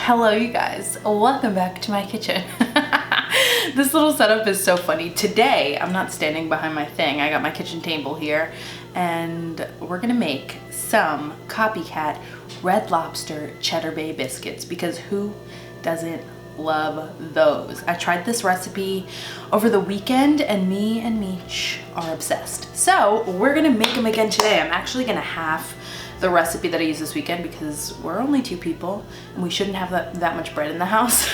Hello you guys, welcome back to my kitchen. This little setup is so funny. Today, I'm not standing behind my thing. I got my kitchen table here and we're gonna make some copycat Red Lobster Cheddar Bay biscuits because who doesn't love those? I tried this recipe over the weekend and me and Meech are obsessed. So we're gonna make them again today. I'm actually gonna half the recipe that I used this weekend because we're only 2 people and we shouldn't have that much bread in the house.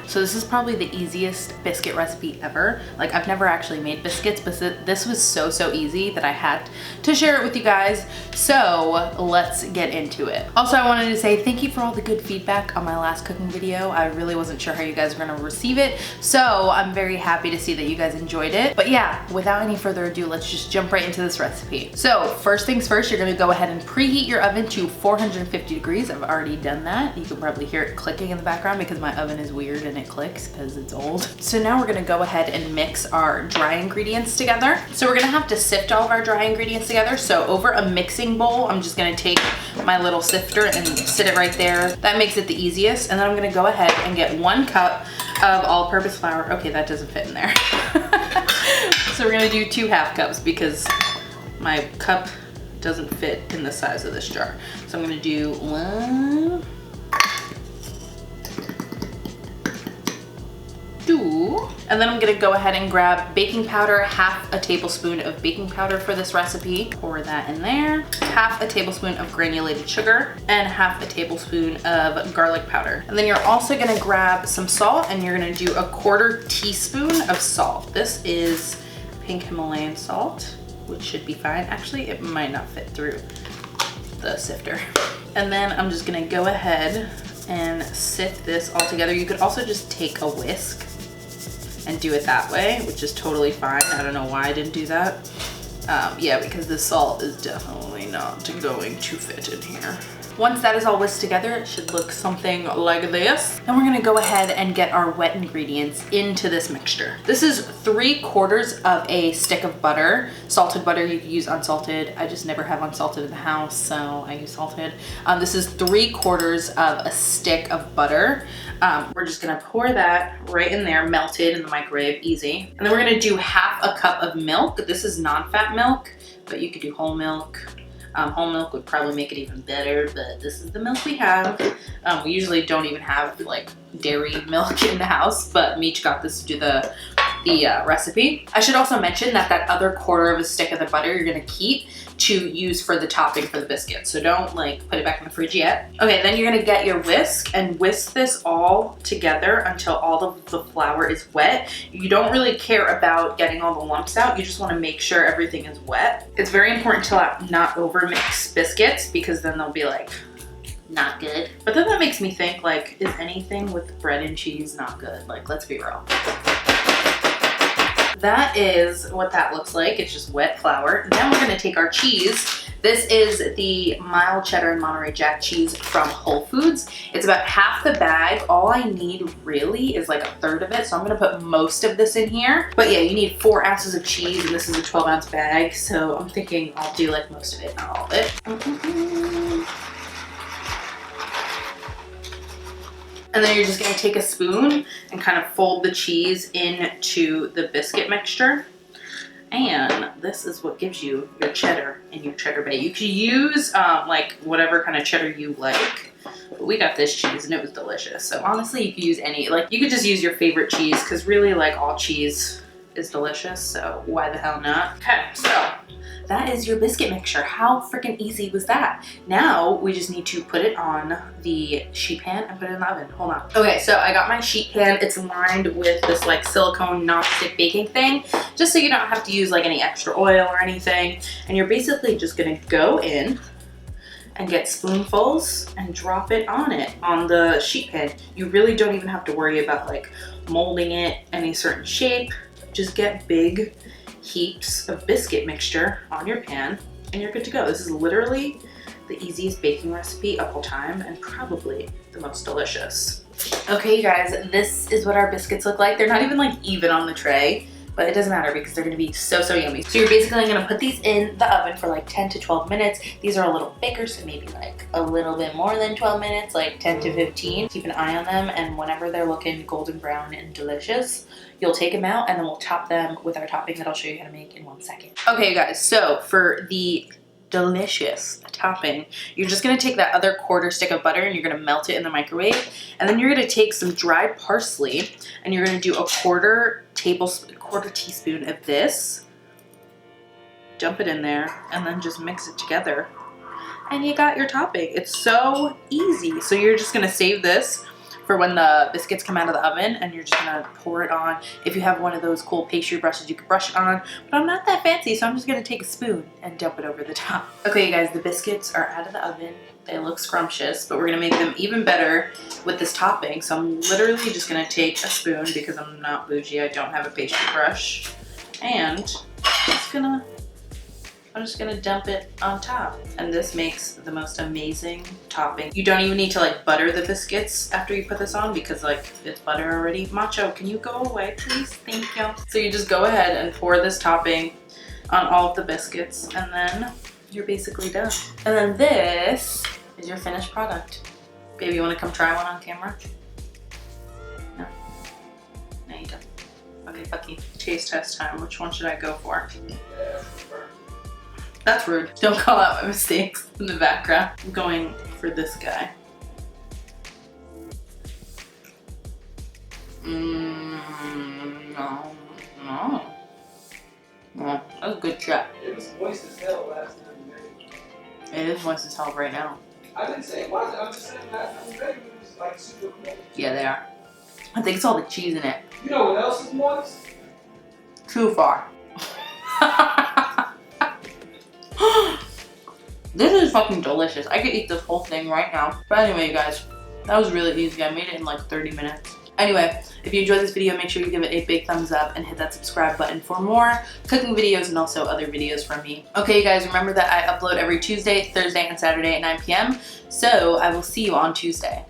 So this is probably the easiest biscuit recipe ever. Like, I've never actually made biscuits, but this was so easy that I had to share it with you guys. So let's get into it. Also, I wanted to say thank you for all the good feedback on my last cooking video. I really wasn't sure how you guys were gonna receive it. So I'm very happy to see that you guys enjoyed it. But yeah, without any further ado, let's just jump right into this recipe. So first things first, you're gonna go ahead and preheat your oven to 450 degrees. I've already done that. You can probably hear it clicking in the background because my oven is weird and it clicks because it's old. So now we're gonna go ahead and mix our dry ingredients together. So we're gonna have to sift all of our dry ingredients together. So over a mixing bowl, I'm just gonna take my little sifter and sit it right there. That makes it the easiest. And then I'm gonna go ahead and get 1 cup of all-purpose flour. Okay, that doesn't fit in there. So we're gonna do 2 half cups because my cup doesn't fit in the size of this jar. So I'm gonna do 1, 2, and then I'm gonna go ahead and grab baking powder, half a tablespoon of baking powder for this recipe. Pour that in there. Half a tablespoon of granulated sugar and half a tablespoon of garlic powder. And then you're also gonna grab some salt and you're gonna do a 1/4 teaspoon of salt. This is pink Himalayan salt, which should be fine. Actually, it might not fit through the sifter. And then I'm just gonna go ahead and sift this all together. You could also just take a whisk and do it that way, which is totally fine. I don't know why I didn't do that. Yeah, because the salt is definitely not going to fit in here. Once that is all whisked together, it should look something like this. Then we're gonna go ahead and get our wet ingredients into this mixture. This is 3/4 of a stick of butter. Salted butter, you can use unsalted. I just never have unsalted in the house, so I use salted. This is 3/4 of a stick of butter. We're just gonna pour that right in there, melted in the microwave, easy. And then we're gonna do half a cup of milk. This is non-fat milk, but you could do whole milk. Whole milk would probably make it even better, but this is the milk we have. We usually don't even have like dairy milk in the house, but Meech got this to do the recipe. I should also mention that that other 1/4 of a stick of the butter you're gonna keep to use for the topping for the biscuit. So don't like put it back in the fridge yet. Okay, then you're gonna get your whisk and whisk this all together until all of the flour is wet. You don't really care about getting all the lumps out. You just wanna make sure everything is wet. It's very important to not over mix biscuits because then they'll be like, not good. But then that makes me think like, is anything with bread and cheese not good? Like, let's be real. That is what that looks like. It's just wet flour. Then we're gonna take our cheese. This is the mild cheddar and Monterey Jack cheese from Whole Foods. It's about half the bag. All I need really is like 1/3 of it. So I'm gonna put most of this in here. But yeah, you need 4 ounces of cheese and this is a 12-ounce bag. So I'm thinking I'll do like most of it, not all of it. And then you're just gonna take a spoon and kind of fold the cheese into the biscuit mixture. And this is what gives you your cheddar and your cheddar bay. You could use like whatever kind of cheddar you like. But we got this cheese and it was delicious. So honestly, you could use any, like you could just use your favorite cheese because really like all cheese is delicious. So why the hell not? Okay, so that is your biscuit mixture. How freaking easy was that? Now we just need to put it on the sheet pan and put it in the oven. Hold on. Okay, so I got my sheet pan. It's lined with this like silicone non-stick baking thing, just so you don't have to use like any extra oil or anything. And you're basically just gonna go in and get spoonfuls and drop it on the sheet pan. You really don't even have to worry about like molding it any certain shape. Just get big heaps of biscuit mixture on your pan and you're good to go. This is literally the easiest baking recipe of all time and probably the most delicious. Okay, you guys, this is what our biscuits look like. They're not even like even on the tray. but it doesn't matter because they're gonna be so yummy. So you're basically gonna put these in the oven for like 10 to 12 minutes. These are a little bigger, so maybe like a little bit more than 12 minutes, like 10 to 15. Keep an eye on them, and whenever they're looking golden brown and delicious, you'll take them out and then we'll top them with our topping that I'll show you how to make in 1 second. Okay guys, so for the delicious topping, you're just gonna take that other quarter stick of butter and you're gonna melt it in the microwave, and then you're gonna take some dried parsley and you're gonna do a quarter teaspoon of this, dump it in there, and then just mix it together, and you got your topping. It's so easy. So you're just gonna save this for when the biscuits come out of the oven, and you're just gonna pour it on. If you have one of those cool pastry brushes, you can brush it on, but I'm not that fancy, so I'm just gonna take a spoon and dump it over the top. Okay, you guys, the biscuits are out of the oven. They look scrumptious, but we're gonna make them even better with this topping. So I'm literally just gonna take a spoon because I'm not bougie. I don't have a pastry brush, and I'm just gonna dump it on top. And this makes the most amazing topping. You don't even need to like butter the biscuits after you put this on because like it's butter already. Macho, can you go away please? Thank you. So you just go ahead and pour this topping on all of the biscuits, and then you're basically done. And then this is your finished product. Baby, you wanna come try one on camera? No? No, you don't. Okay, Bucky, taste test time. Which one should I go for? That's rude. Don't call out my mistakes in the background. I'm going for this guy. No. That was a good chat. It was moist as hell last time you made it. It is moist as hell right now. I didn't say it wasn't. I'm just saying last time you made it, it was like super cold. Yeah, they are. I think it's all the cheese in it. You know what else is moist? Too far. This is fucking delicious. I could eat this whole thing right now. But anyway, you guys, that was really easy. I made it in like 30 minutes. Anyway, if you enjoyed this video, make sure you give it a big thumbs up and hit that subscribe button for more cooking videos and also other videos from me. Okay, you guys, remember that I upload every Tuesday, Thursday, and Saturday at 9 p.m. So I will see you on Tuesday.